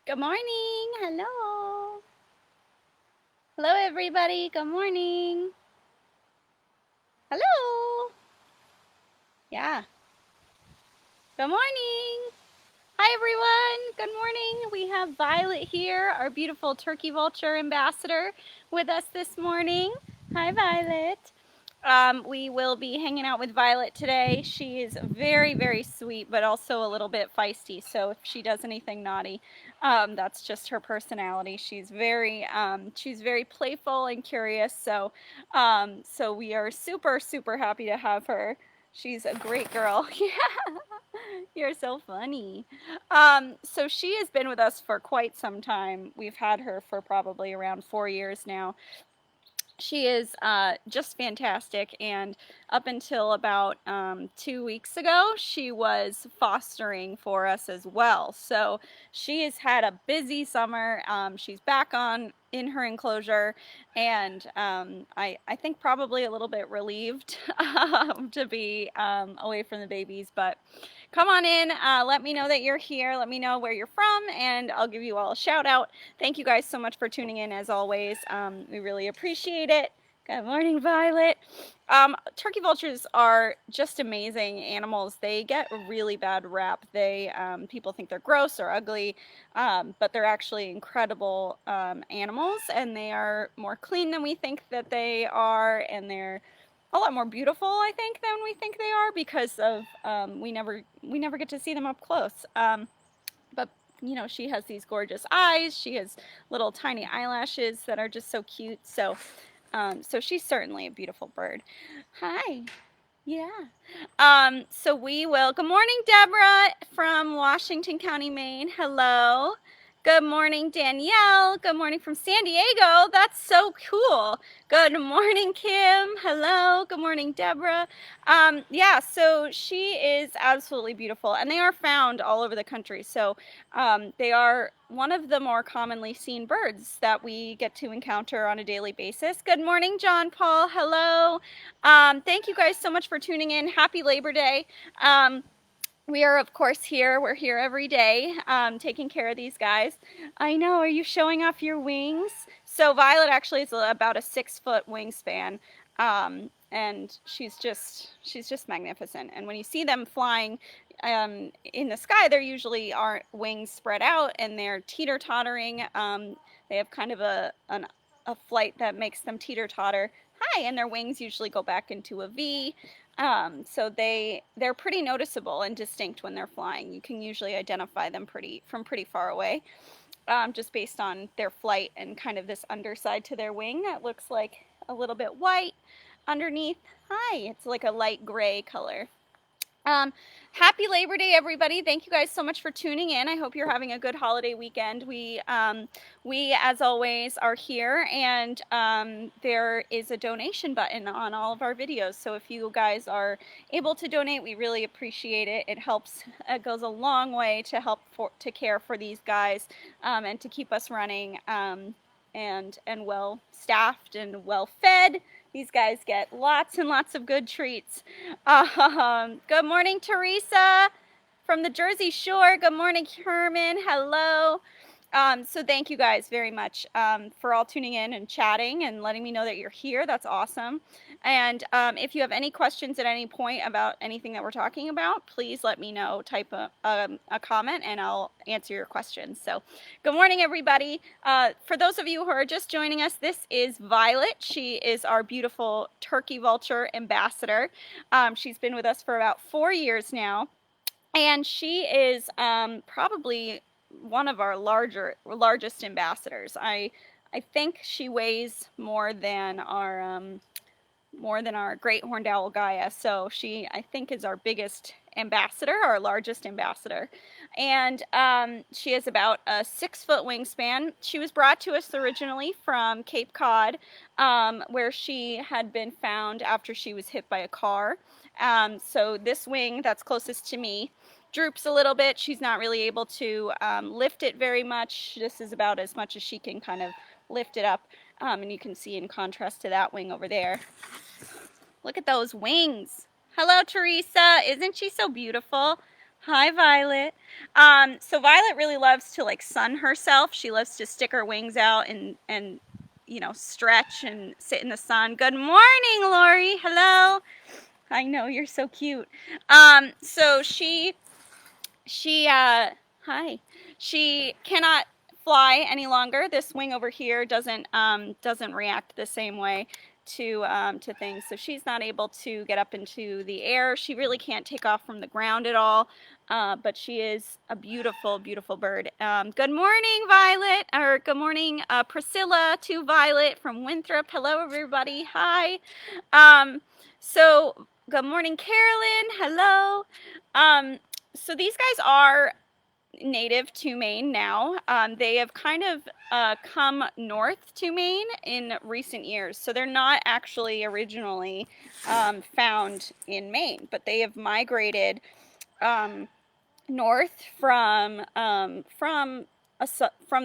Good morning. Hello. Hello, everybody. Good morning. Hello. Yeah. Good morning. Hi, everyone. Good morning. We have Violet here, our beautiful turkey vulture ambassador, with us this morning. Hi, Violet. We will be hanging out with Violet today. She is very, very sweet, but also a little bit feisty. So if she does anything naughty, that's just her personality. She's very playful and curious. So we are super, super happy to have her. She's a great girl. Yeah, you're so funny. So she has been with us for quite some time. We've had her for probably around 4 years now. She is just fantastic, and up until about 2 weeks ago, she was fostering for us as well. So she has had a busy summer. She's back on in her enclosure, and I think probably a little bit relieved to be away from the babies. But come on in, let me know that you're here, let me know where you're from, and I'll give you all a shout out. Thank you guys so much for tuning in as always. We really appreciate it. Good morning, Violet. Turkey vultures are just amazing animals. They get a really bad rap. People think they're gross or ugly, but they're actually incredible animals, and they are more clean than we think that they are, and they're a lot more beautiful, I think, than we think they are because of we never get to see them up close. But she has these gorgeous eyes. She has little tiny eyelashes that are just so cute. So she's certainly a beautiful bird. Hi. Yeah. So we will. Good morning, Deborah from Washington County, Maine. Hello. Good morning, Danielle. Good morning from San Diego. That's so cool. Good morning, Kim. Hello. Good morning, Deborah. Yeah, so she is absolutely beautiful, and they are found all over the country. So they are one of the more commonly seen birds that we get to encounter on a daily basis. Good morning, John Paul. Hello. Thank you guys so much for tuning in. Happy Labor Day. We are, of course, here. We're here every day taking care of these guys. I know. Are you showing off your wings? So Violet actually is about a 6-foot wingspan. And she's just magnificent. And when you see them flying in the sky, they're usually aren't wings spread out, and they're teeter-tottering. They have kind of a flight that makes them teeter-totter. Hi, and their wings usually go back into a V. So they're pretty noticeable and distinct when they're flying. You can usually identify them from pretty far away, just based on their flight and kind of this underside to their wing that looks like a little bit white underneath. Hi, it's like a light gray color. Happy Labor Day, everybody. Thank you guys so much for tuning in. I hope you're having a good holiday weekend. We as always, are here, and there is a donation button on all of our videos. So if you guys are able to donate, we really appreciate it. It helps, it goes a long way to help to care for these guys and to keep us running and well staffed and well fed. These guys get lots and lots of good treats. Good morning, Teresa from the Jersey Shore. Good morning, Herman. Hello. So thank you guys very much for all tuning in and chatting and letting me know that you're here. That's awesome. And if you have any questions at any point about anything that we're talking about, please let me know. Type a comment and I'll answer your questions. So good morning, everybody. For those of you who are just joining us, this is Violet. She is our beautiful turkey vulture ambassador. She's been with us for about 4 years now. And she is probably one of our largest ambassadors. I think she weighs more than our great horned owl Gaia. So she, I think, is our biggest ambassador, our largest ambassador. And she has about a 6-foot wingspan. She was brought to us originally from Cape Cod, where she had been found after she was hit by a car. So this wing that's closest to me droops a little bit. She's not really able to lift it very much. This is about as much as she can kind of lift it up. And you can see in contrast to that wing over there. Look at those wings. Hello, Teresa. Isn't she so beautiful? Hi, Violet. So Violet really loves to like sun herself. She loves to stick her wings out and stretch and sit in the sun. Good morning, Lori. Hello. I know you're so cute. So she hi. She cannot fly any longer. This wing over here doesn't react the same way to things. So she's not able to get up into the air. She really can't take off from the ground at all. But she is a beautiful, beautiful bird. Good morning, Violet, or good morning, Priscilla to Violet from Winthrop. Hello, everybody. Hi. So good morning, Carolyn. Hello. So these guys are native to Maine now. They have kind of come north to Maine in recent years. So they're not actually originally found in Maine, but they have migrated um, north from the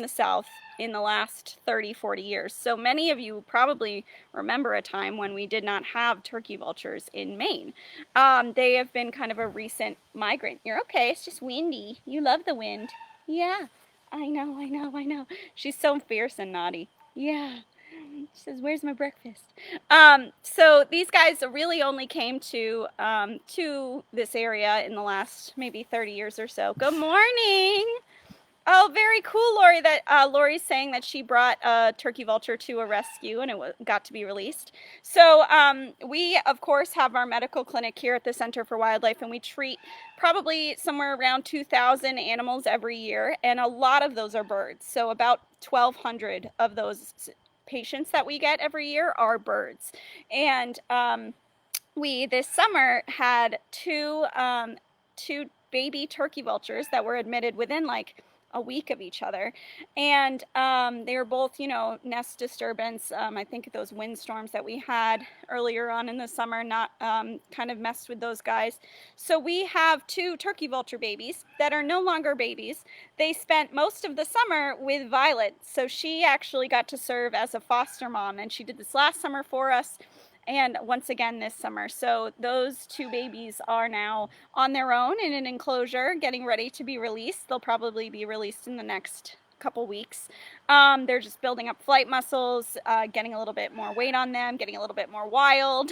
south in the last 30-40 years. So many of you probably remember a time when we did not have turkey vultures in Maine. They have been kind of a recent migrant. You're okay, it's just windy. You love the wind. Yeah, I know, I know, I know. She's so fierce and naughty. Yeah. She says, "Where's my breakfast?" So these guys really only came to this area in the last maybe 30 years or so. Good morning. Oh, very cool, Lori. That Lori's saying that she brought a turkey vulture to a rescue and it got to be released. So we, of course, have our medical clinic here at the Center for Wildlife, and we treat probably somewhere around 2,000 animals every year, and a lot of those are birds. So about 1,200 of those patients that we get every year are birds. And we this summer had two baby turkey vultures that were admitted within like a week of each other, and they were both, nest disturbance. I think those windstorms that we had earlier on in the summer not kind of messed with those guys. So we have two turkey vulture babies that are no longer babies. They spent most of the summer with Violet, so she actually got to serve as a foster mom, and she did this last summer for us and once again this summer. So those two babies are now on their own in an enclosure, getting ready to be released. They'll probably be released in the next couple weeks. They're just building up flight muscles, getting a little bit more weight on them, getting a little bit more wild.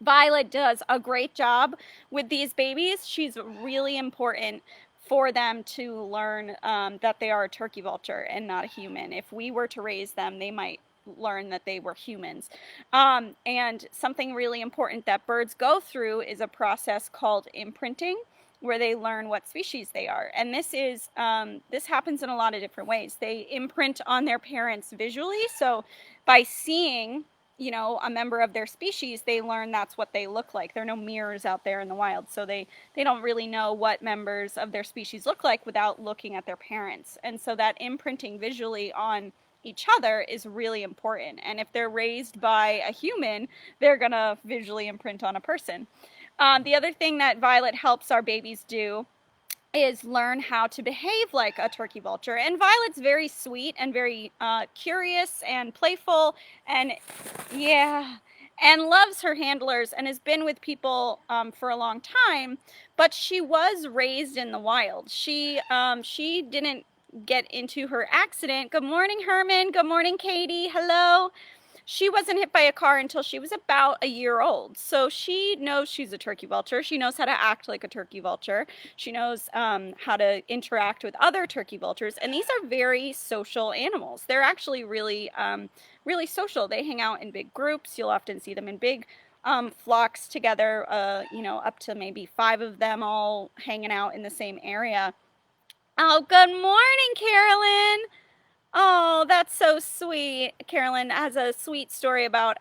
Violet does a great job with these babies. She's really important for them to learn that they are a turkey vulture and not a human. If we were to raise them, they might learn that they were humans. And something really important that birds go through is a process called imprinting, where they learn what species they are. And this happens in a lot of different ways. They imprint on their parents visually. So by seeing a member of their species, they learn that's what they look like. There are no mirrors out there in the wild, so they don't really know what members of their species look like without looking at their parents. And so that imprinting visually on each other is really important. And if they're raised by a human, they're gonna visually imprint on a person. The other thing that Violet helps our babies do is learn how to behave like a turkey vulture. And Violet's very sweet and very curious and playful, and yeah, and loves her handlers and has been with people for a long time. But she was raised in the wild. She didn't get into her accident. Good morning, Herman. Good morning, Katie. Hello. She wasn't hit by a car until she was about a year old. So she knows she's a turkey vulture. She knows how to act like a turkey vulture. She knows how to interact with other turkey vultures. And these are very social animals. They're actually really, really social. They hang out in big groups. You'll often see them in big flocks together, up to maybe 5 of them all hanging out in the same area. Oh, good morning, Carolyn. Oh, that's so sweet. Carolyn has a sweet story about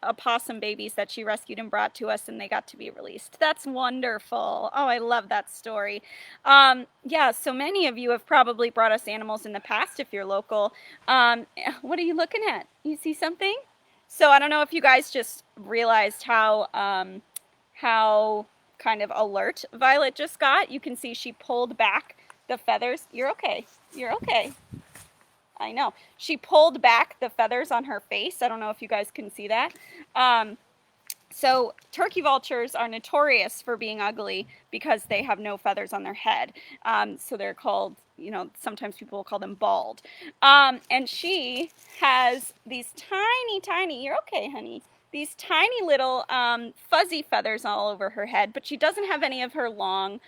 opossum babies that she rescued and brought to us, and they got to be released. That's wonderful. Oh, I love that story. Yeah, so many of you have probably brought us animals in the past if you're local. What are you looking at? You see something? So I don't know if you guys just realized how kind of alert Violet just got. You can see she pulled back the feathers. You're okay. You're okay. I know. She pulled back the feathers on her face. I don't know if you guys can see that. So turkey vultures are notorious for being ugly because they have no feathers on their head. So they're called, sometimes people will call them bald. And she has these tiny, tiny, you're okay, honey, these tiny little fuzzy feathers all over her head, but she doesn't have any of her long,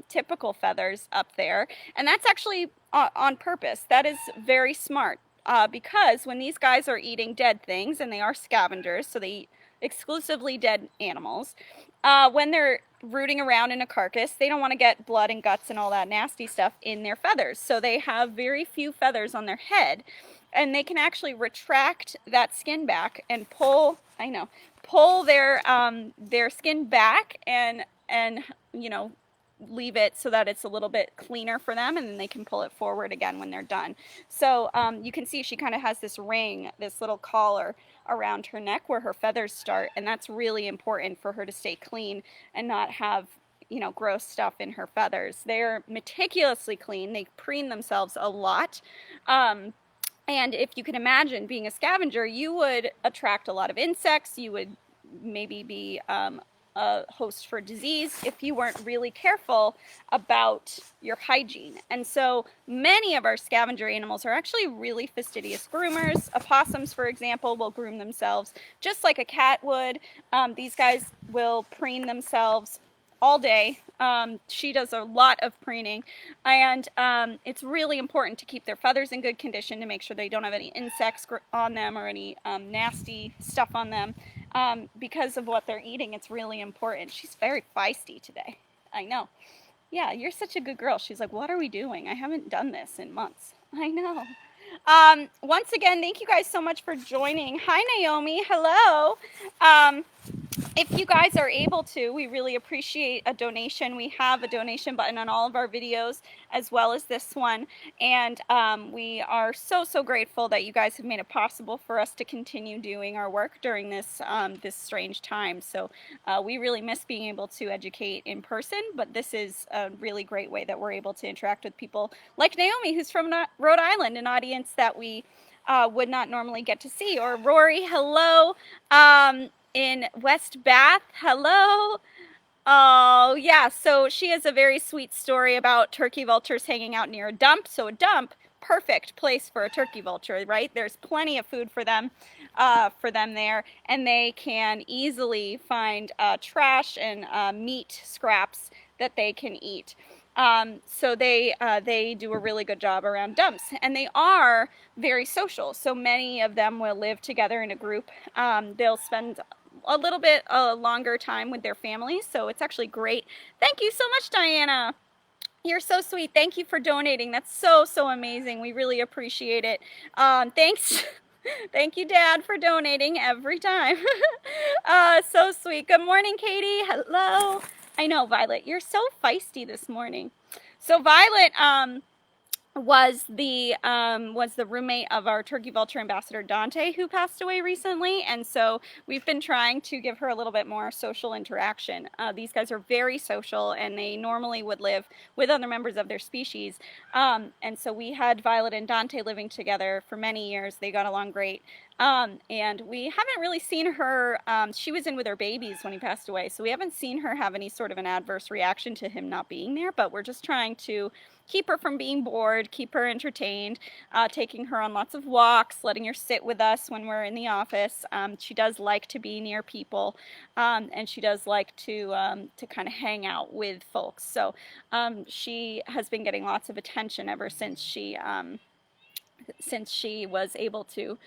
typical feathers up there. And that's actually on purpose. That is very smart. Because when these guys are eating dead things, and they are scavengers, so they eat exclusively dead animals. When they're rooting around in a carcass, they don't want to get blood and guts and all that nasty stuff in their feathers. So they have very few feathers on their head, and they can actually retract that skin back and pull their skin back and leave it so that it's a little bit cleaner for them, and then they can pull it forward again when they're done. So you can see she kind of has this ring, this little collar around her neck where her feathers start, and that's really important for her to stay clean and not have gross stuff in her feathers. They're meticulously clean. They preen themselves a lot. And if you can imagine being a scavenger, you would attract a lot of insects. You would maybe be a host for disease if you weren't really careful about your hygiene. And so many of our scavenger animals are actually really fastidious groomers. Opossums, for example, will groom themselves just like a cat would. These guys will preen themselves all day. She does a lot of preening, and it's really important to keep their feathers in good condition to make sure they don't have any insects on them or any nasty stuff on them. Because of what they're eating, it's really important. She's very feisty today. I know. Yeah, you're such a good girl. She's like, what are we doing? I haven't done this in months. I know. Once again, thank you guys so much for joining. Hi, Naomi. Hello. If you guys are able to, we really appreciate a donation. We have a donation button on all of our videos as well as this one. And we are so, so grateful that you guys have made it possible for us to continue doing our work during this, this strange time. So we really miss being able to educate in person, but this is a really great way that we're able to interact with people like Naomi, who's from Rhode Island, an audience that we would not normally get to see. Or Rory, hello. In West Bath, hello. Oh, yeah, so she has a very sweet story about turkey vultures hanging out near a dump. So a dump, perfect place for a turkey vulture, right? There's plenty of food for them there, and they can easily find trash and meat scraps that they can eat. So they do a really good job around dumps, and they are very social. So many of them will live together in a group. They'll spend a little bit longer time with their families, so it's actually great. Thank you so much, Diana. You're so sweet. Thank you for donating. That's so, so amazing. We really appreciate it. Thanks. Thank you, Dad, for donating every time. So sweet. Good morning, Katie. Hello. I know, Violet, you're so feisty this morning. So Violet was the roommate of our turkey vulture ambassador Dante, who passed away recently, and so we've been trying to give her a little bit more social interaction. These guys are very social, and they normally would live with other members of their species, and so we had Violet and Dante living together for many years. They got along great. And we haven't really seen her, she was in with her babies when he passed away, so we haven't seen her have any sort of an adverse reaction to him not being there, but we're just trying to keep her from being bored, keep her entertained, taking her on lots of walks, letting her sit with us when we're in the office. She does like to be near people, and she does like to kind of hang out with folks. So she has been getting lots of attention ever since she was able to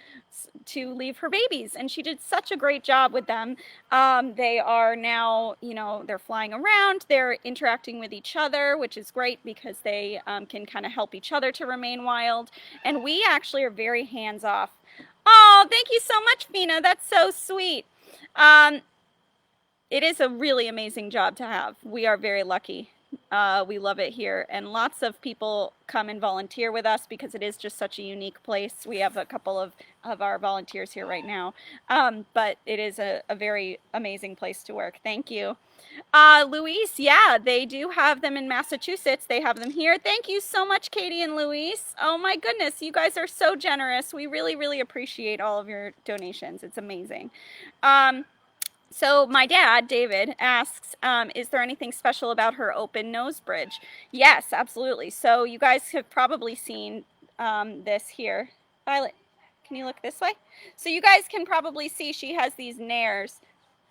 leave her babies, and she did such a great job with them. They are now, they're flying around, they're interacting with each other, which is great because they can kind of help each other to remain wild, and we actually are very hands-off. Oh, thank you so much, Fina. That's so sweet. It is a really amazing job to have. We are very lucky. We love it here, and lots of people come and volunteer with us because it is just such a unique place. We have a couple of our volunteers here right now, but it is a very amazing place to work. Thank you. Luis, yeah, they do have them in Massachusetts. They have them here. Thank you so much, Katie and Luis. Oh my goodness, you guys are so generous. We really, really appreciate all of your donations. It's amazing. So my dad, David, asks, is there anything special about her open nose bridge? Yes, absolutely. So you guys have probably seen this here. Violet, can you look this way? So you guys can probably see she has these nares.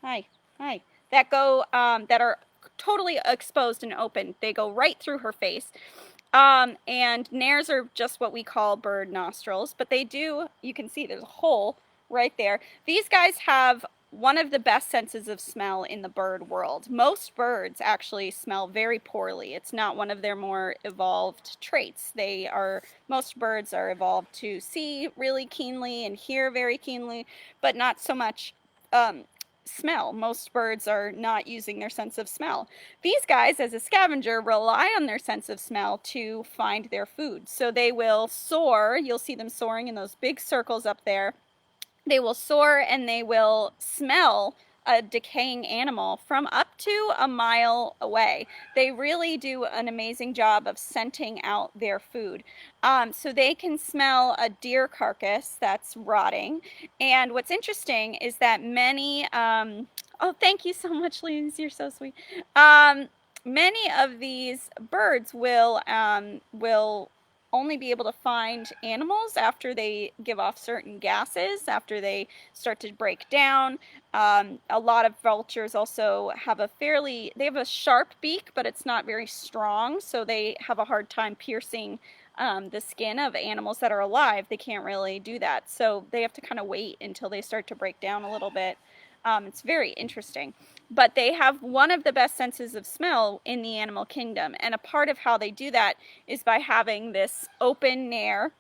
Hi, hi. That go that are totally exposed and open. They go right through her face. And nares are just what we call bird nostrils, but they do, you can see there's a hole right there. These guys have one of the best senses of smell in the bird world. Most birds actually smell very poorly. It's not one of their more evolved traits. Most birds are evolved to see really keenly and hear very keenly, but not so much smell. Most birds are not using their sense of smell. These guys, as a scavenger, rely on their sense of smell to find their food. So they will soar. You'll see them soaring in those big circles up there. They will soar and they will smell a decaying animal from up to a mile away. They really do an amazing job of scenting out their food. So they can smell a deer carcass that's rotting. And what's interesting is that oh, thank you so much, Lise. You're so sweet. Many of these birds will only be able to find animals after they give off certain gases, after they start to break down. A lot of vultures also have they have a sharp beak, but it's not very strong, so they have a hard time piercing the skin of animals that are alive. They can't really do that, so they have to kind of wait until they start to break down a little bit. It's very interesting. But they have one of the best senses of smell in the animal kingdom, and a part of how they do that is by having this open nair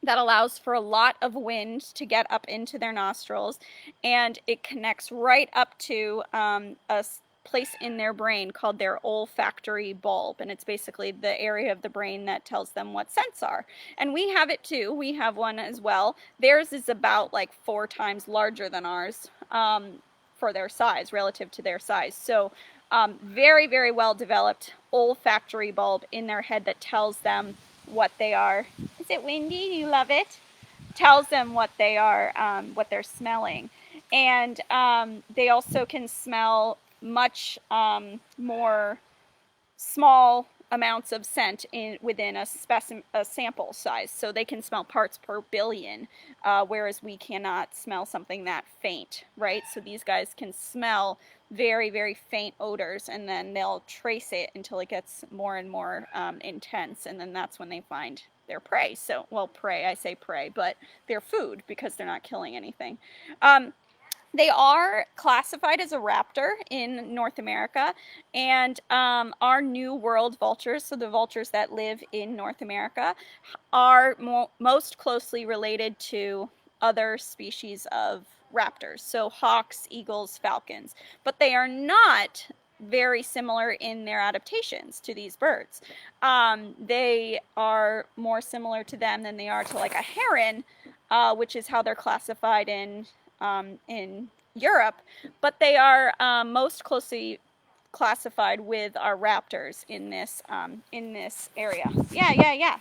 that allows for a lot of wind to get up into their nostrils, and it connects right up to a place in their brain called their olfactory bulb, and it's basically the area of the brain that tells them what scents are. And we have it too. We have one as well. Theirs is about like 4 times larger than ours for their size, relative to their size. So very, very well developed olfactory bulb in their head that tells them what they are. Is it windy? Do you love it? Tells them what they are, what they're smelling. And they also can smell much more small amounts of scent within a sample size. So they can smell parts per billion, whereas we cannot smell something that faint, right? So these guys can smell very, very faint odors, and then they'll trace it until it gets more and more intense, and then that's when they find their prey. So, well, prey, I say prey, but their food, because they're not killing anything. They are classified as a raptor in North America, and our New World vultures, so the vultures that live in North America, are most closely related to other species of raptors, so hawks, eagles, falcons, but they are not very similar in their adaptations to these birds. They are more similar to them than they are to like a heron, which is how they're classified in Europe, but they are most closely classified with our raptors in this area. Yeah, yeah, yeah.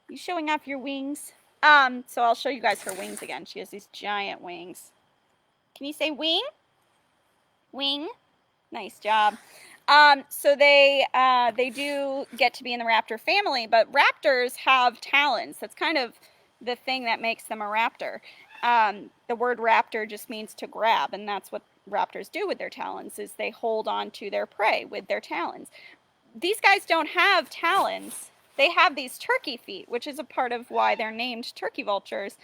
You showing off your wings? So I'll show you guys her wings again. She has these giant wings. Can you say wing? Wing. Nice job. So they do get to be in the raptor family, but raptors have talons. That's kind of the thing that makes them a raptor. The word raptor just means to grab, and that's what raptors do with their talons, is they hold on to their prey with their talons. These guys don't have talons. They have these turkey feet, which is a part of why they're named turkey vultures.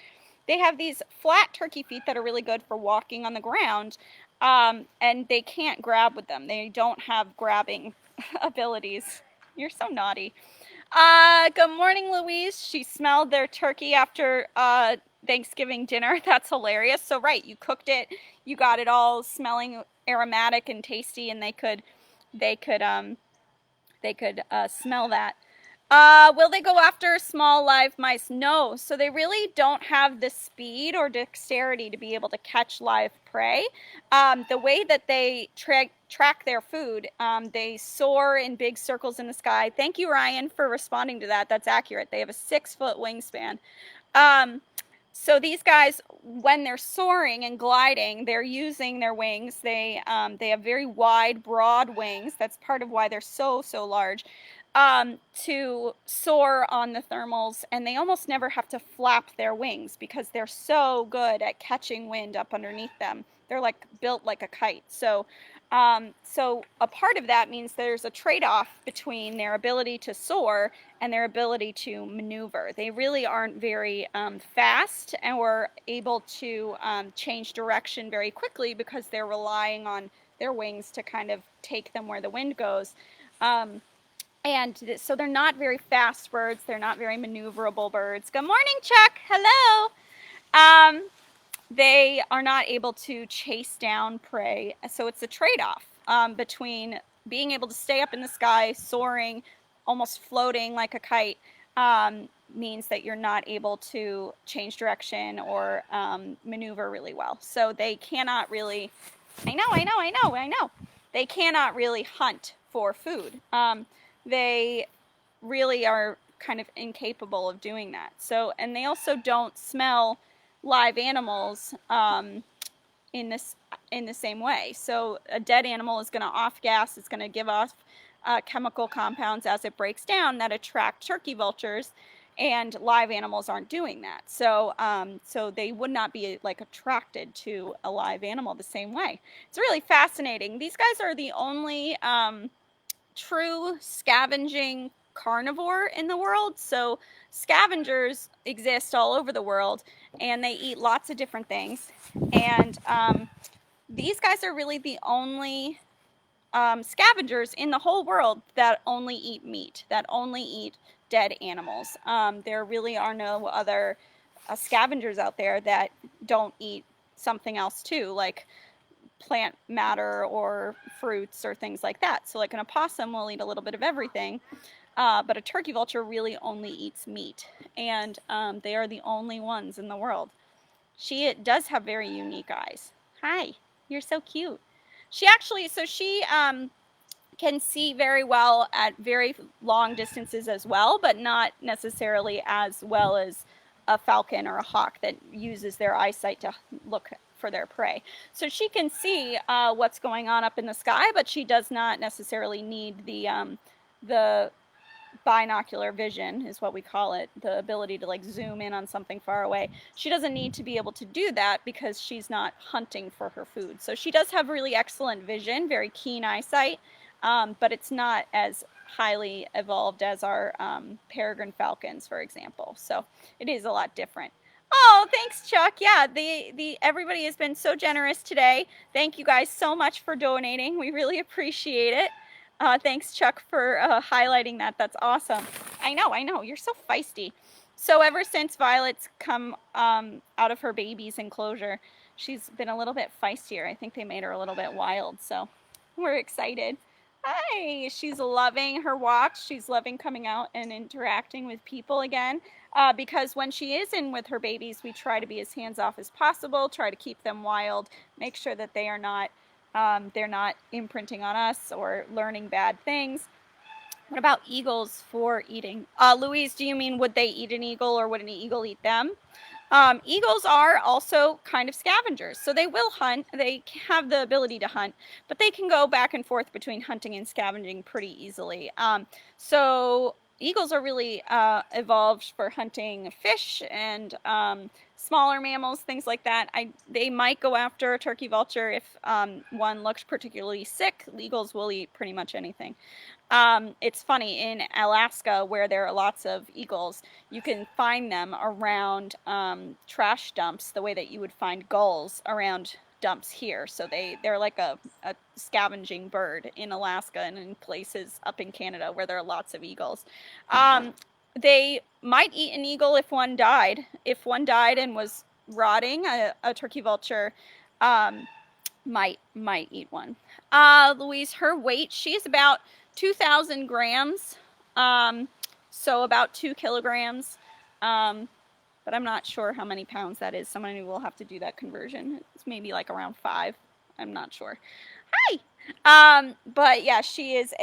They have these flat turkey feet that are really good for walking on the ground, and they can't grab with them. They don't have grabbing abilities. You're so naughty. Good morning, Louise. She smelled their turkey after Thanksgiving dinner. That's hilarious. So right, you cooked it, you got it all smelling aromatic and tasty, and they could smell that. Will they go after small live mice? No. So they really don't have the speed or dexterity to be able to catch live prey. The way that they track their food, they soar in big circles in the sky. Thank you, Ryan, for responding to that. That's accurate. They have a 6-foot wingspan. So these guys, when they're soaring and gliding, they're using their wings. They have very wide, broad wings. That's part of why they're so large. To soar on the thermals, and they almost never have to flap their wings because they're so good at catching wind up underneath them. They're like built like a kite. So a part of that means there's a trade-off between their ability to soar and their ability to maneuver. They really aren't very fast or able to change direction very quickly because they're relying on their wings to kind of take them where the wind goes. So they're not very fast birds. They're not very maneuverable birds. Good morning, Chuck. Hello. Um, they are not able to chase down prey. So it's a trade-off between being able to stay up in the sky, soaring, almost floating like a kite, means that you're not able to change direction or maneuver really well. So they cannot really, I know. They cannot really hunt for food. They really are kind of incapable of doing that. So, and they also don't smell live animals in this in the same way. So a dead animal is going to off gas. It's going to give off chemical compounds as it breaks down that attract turkey vultures, and live animals aren't doing that. So they would not be like attracted to a live animal the same way. It's really fascinating. These guys are the only true scavenging carnivore in the world. So scavengers exist all over the world, and they eat lots of different things. And these guys are really the only scavengers in the whole world that only eat meat, that only eat dead animals. There really are no other scavengers out there that don't eat something else too, like plant matter or fruits or things like that. So like an opossum will eat a little bit of everything, but a turkey vulture really only eats meat, and they are the only ones in the world. She does have very unique eyes. Hi, you're so cute. She actually, so she can see very well at very long distances as well, but not necessarily as well as a falcon or a hawk that uses their eyesight to look for their prey. So she can see what's going on up in the sky, but she does not necessarily need the binocular vision is what we call it, the ability to like zoom in on something far away. She doesn't need to be able to do that because she's not hunting for her food. So she does have really excellent vision, very keen eyesight, but it's not as highly evolved as our peregrine falcons, for example. So it is a lot different. Oh, thanks, Chuck. Yeah, the everybody has been so generous today. Thank you guys so much for donating. We really appreciate it. Thanks, Chuck, for highlighting that. That's awesome. I know. You're so feisty. So ever since Violet's come out of her baby's enclosure, she's been a little bit feistier. I think they made her a little bit wild, so we're excited. Hi, she's loving her walks. She's loving coming out and interacting with people again. Because when she is in with her babies, we try to be as hands-off as possible, try to keep them wild, make sure that they're not imprinting on us or learning bad things. What about eagles for eating? Louise, do you mean would they eat an eagle or would an eagle eat them? Eagles are also kind of scavengers, so they will hunt. They have the ability to hunt, but they can go back and forth between hunting and scavenging pretty easily. So eagles are really evolved for hunting fish and smaller mammals, things like that. They might go after a turkey vulture if one looks particularly sick. Eagles will eat pretty much anything. It's funny, in Alaska, where there are lots of eagles, you can find them around trash dumps the way that you would find gulls around dumps here. So they're like a scavenging bird in Alaska and in places up in Canada where there are lots of eagles. They might eat an eagle if one died. If one died and was rotting, a turkey vulture might eat one. Louise, her weight, she's about 2,000 grams, so about 2 kilograms, but I'm not sure how many pounds that is. Somebody will have to do that conversion. It's maybe like around 5. I'm not sure. Hi! But yeah, she is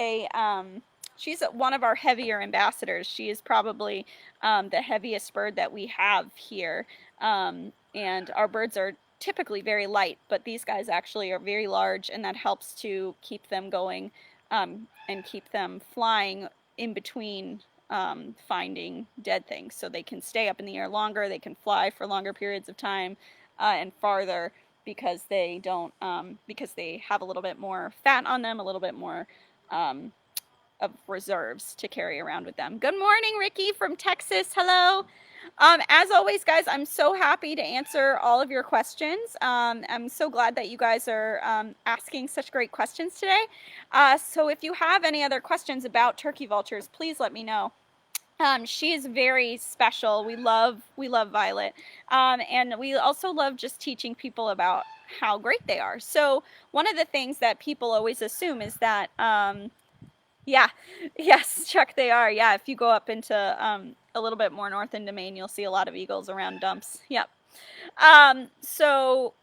she's one of our heavier ambassadors. She is probably the heaviest bird that we have here. And our birds are typically very light, but these guys actually are very large, and that helps to keep them going and keep them flying in between finding dead things. So they can stay up in the air longer, they can fly for longer periods of time and farther because they don't, because they have a little bit more fat on them, a little bit more um, of reserves to carry around with them. Good morning, Ricky from Texas. Hello. As always, guys, I'm so happy to answer all of your questions. I'm so glad that you guys are asking such great questions today. So if you have any other questions about turkey vultures, please let me know. She is very special. We love Violet, and we also love just teaching people about how great they are. So one of the things that people always assume is that yeah, yes, Chuck, they are. Yeah, if you go up into a little bit more north into Maine, you'll see a lot of eagles around dumps. Yep. So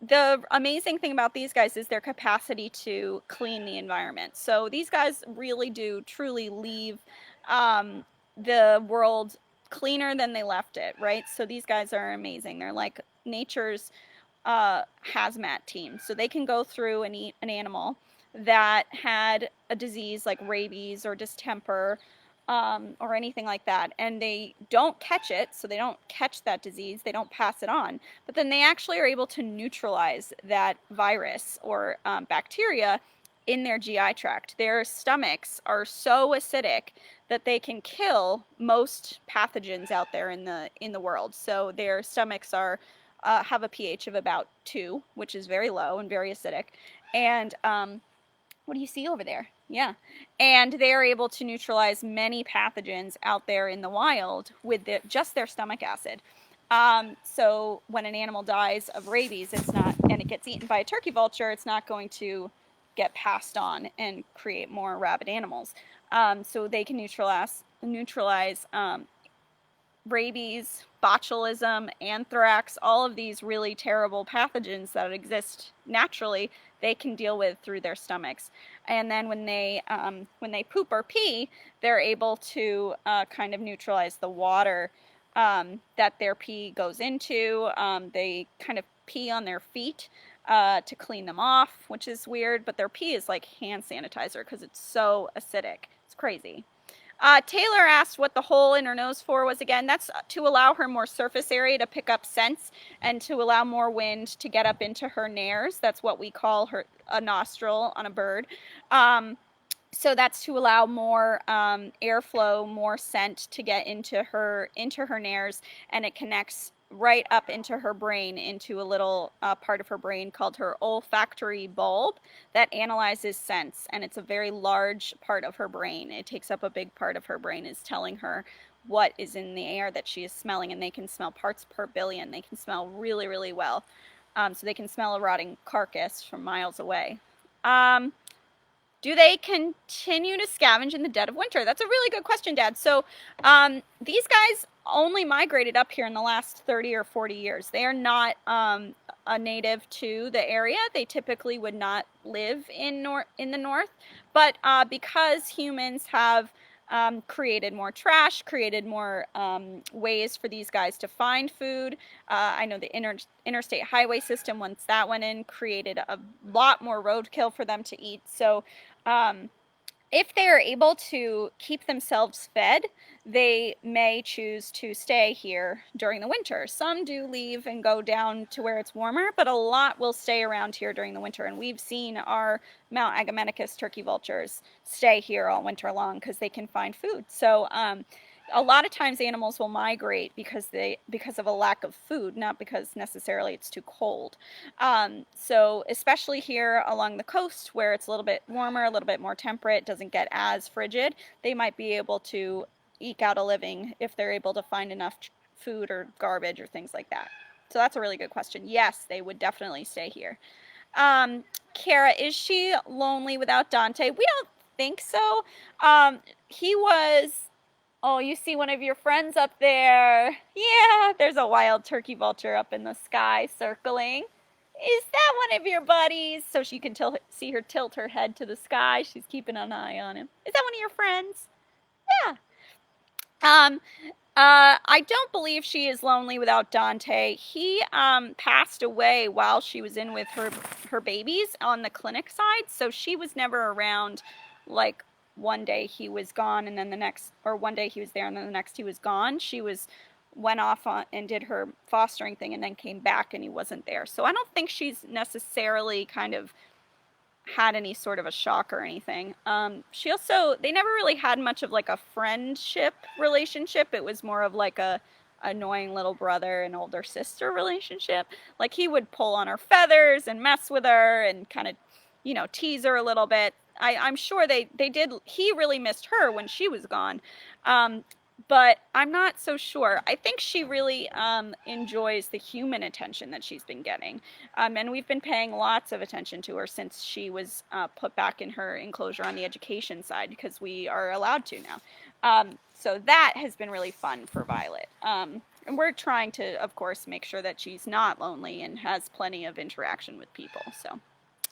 the amazing thing about these guys is their capacity to clean the environment. So these guys really do truly leave the world cleaner than they left it, right? So these guys are amazing. They're like nature's hazmat team. So they can go through and eat an animal that had a disease like rabies or distemper or anything like that, and they don't catch it, so they don't catch that disease, they don't pass it on, but then they actually are able to neutralize that virus or bacteria in their GI tract. Their stomachs are so acidic that they can kill most pathogens out there in the world. So their stomachs are have a pH of about 2, which is very low and very acidic. And what do you see over there? Yeah. And they are able to neutralize many pathogens out there in the wild with just their stomach acid. So when an animal dies of rabies, it's not, and it gets eaten by a turkey vulture, it's not going to get passed on and create more rabid animals. So they can neutralize rabies, botulism, anthrax, all of these really terrible pathogens that exist naturally, they can deal with through their stomachs. And then when they poop or pee, they're able to kind of neutralize the water that their pee goes into. They kind of pee on their feet to clean them off, which is weird, but their pee is like hand sanitizer because it's so acidic. It's crazy. Taylor asked what the hole in her nose for was again. That's to allow her more surface area to pick up scents and to allow more wind to get up into her nares. That's what we call her a nostril on a bird. So that's to allow more airflow, more scent to get into her nares, and it connects right up into her brain, into a little part of her brain called her olfactory bulb that analyzes scents, and it's a very large part of her brain. It takes up a big part of her brain, is telling her what is in the air that she is smelling, and they can smell parts per billion. They can smell really, really well. So they can smell a rotting carcass from miles away. Do they continue to scavenge in the dead of winter? That's a really good question, Dad. So these guys only migrated up here in the last 30 or 40 years. They are not a native to the area. They typically would not live in the north. But because humans have created more trash, created more ways for these guys to find food. I know the interstate highway system, once that went in, created a lot more roadkill for them to eat. So if they are able to keep themselves fed, they may choose to stay here during the winter. Some do leave and go down to where it's warmer, but a lot will stay around here during the winter. And we've seen our Mount Agamenticus turkey vultures stay here all winter long because they can find food. So a lot of times animals will migrate because of a lack of food, not because necessarily it's too cold. So especially here along the coast where it's a little bit warmer, a little bit more temperate, doesn't get as frigid, they might be able to eke out a living if they're able to find enough food or garbage or things like that. So that's a really good question. Yes, they would definitely stay here. Kara, is she lonely without Dante? We don't think so. He was... Oh, you see one of your friends up there. Yeah, there's a wild turkey vulture up in the sky circling. Is that one of your buddies? So she can see her tilt her head to the sky. She's keeping an eye on him. Is that one of your friends? Yeah. I don't believe she is lonely without Dante. He passed away while she was in with her babies on the clinic side, so she was never around. Like one day he was gone, and then the next, or one day he was there, and then the next he was gone. She was went off on, and did her fostering thing, and then came back, and he wasn't there. So I don't think she's necessarily kind of had any sort of a shock or anything. She also, they never really had much of like a friendship relationship. It was more of like a annoying little brother and older sister relationship. Like he would pull on her feathers and mess with her and kind of, you know, tease her a little bit. I'm sure they did. He really missed her when she was gone. But I'm not so sure. I think she really enjoys the human attention that she's been getting. And we've been paying lots of attention to her since she was put back in her enclosure on the education side, because we are allowed to now. So that has been really fun for Violet. And we're trying to, of course, make sure that she's not lonely and has plenty of interaction with people. So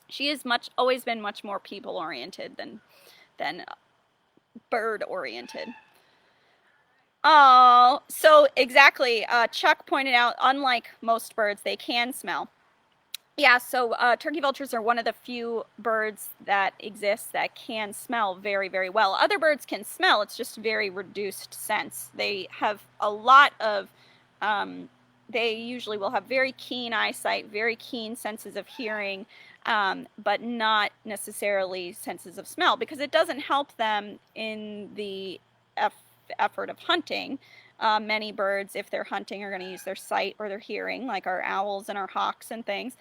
she is always been much more people oriented than bird oriented. Oh, so exactly. Chuck pointed out, unlike most birds, they can smell. Yeah, so turkey vultures are one of the few birds that exist that can smell very, very well. Other birds can smell, it's just very reduced sense. They have a lot of, they usually will have very keen eyesight, very keen senses of hearing, but not necessarily senses of smell, because it doesn't help them in the effort of hunting. Many birds, if they're hunting, are going to use their sight or their hearing, like our owls and our hawks and things.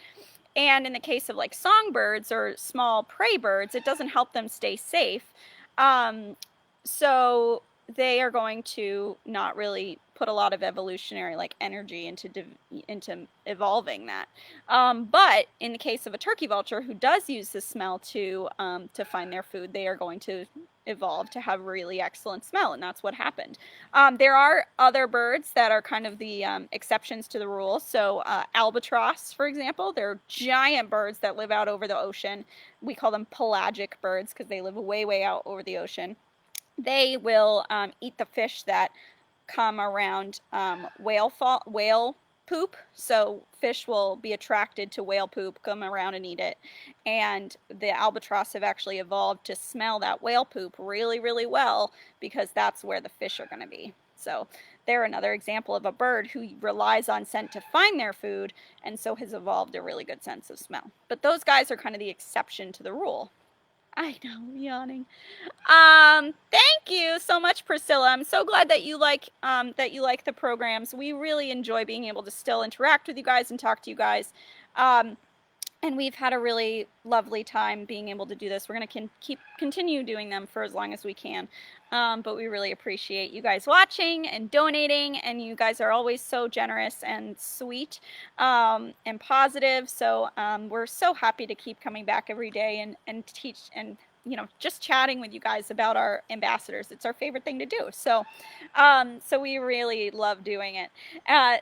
And in the case of like songbirds or small prey birds, it doesn't help them stay safe. So they are going to not really put a lot of evolutionary like energy into evolving that. But in the case of a turkey vulture who does use the smell to find their food, they are going to evolve to have really excellent smell, and that's what happened. There are other birds that are kind of the exceptions to the rule. So albatross, for example, they're giant birds that live out over the ocean. We call them pelagic birds because they live way, way out over the ocean. They will eat the fish that come around whale poop. So fish will be attracted to whale poop, come around and eat it. And the albatross have actually evolved to smell that whale poop really, really well, because that's where the fish are going to be. So they're another example of a bird who relies on scent to find their food, and so has evolved a really good sense of smell. But those guys are kind of the exception to the rule. I know, I'm yawning. Thank you so much, Priscilla. I'm so glad that you like the programs. We really enjoy being able to still interact with you guys and talk to you guys. And we've had a really lovely time being able to do this. We're going to continue doing them for as long as we can. But we really appreciate you guys watching and donating, and you guys are always so generous and sweet and positive. So we're so happy to keep coming back every day and teach and, you know, just chatting with you guys about our ambassadors. It's our favorite thing to do. So, so we really love doing it.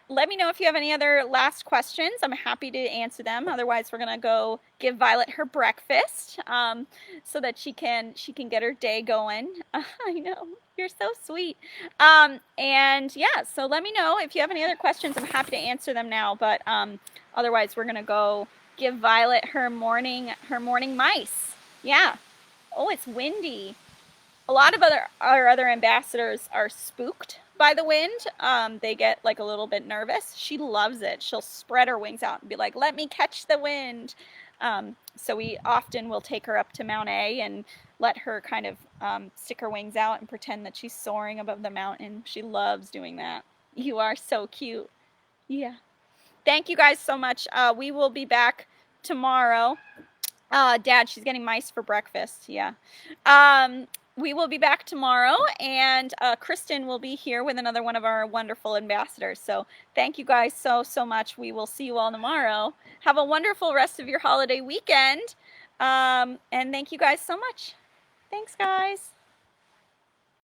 Let me know if you have any other last questions. I'm happy to answer them. Otherwise, we're gonna go give Violet her breakfast so that she can get her day going. I know, you're so sweet. And yeah, so let me know if you have any other questions. I'm happy to answer them now. But otherwise, we're gonna go give Violet her morning mice. Yeah. Oh, it's windy. A lot of our other ambassadors are spooked by the wind. They get like a little bit nervous. She loves it. She'll spread her wings out and be like, let me catch the wind. So we often will take her up to Mount A and let her kind of stick her wings out and pretend that she's soaring above the mountain. She loves doing that. You are so cute. Yeah. Thank you guys so much. We will be back tomorrow. Dad, she's getting mice for breakfast. Yeah. We will be back tomorrow, and Kristen will be here with another one of our wonderful ambassadors. So thank you guys so, so much. We will see you all tomorrow. Have a wonderful rest of your holiday weekend. And thank you guys so much. Thanks, guys.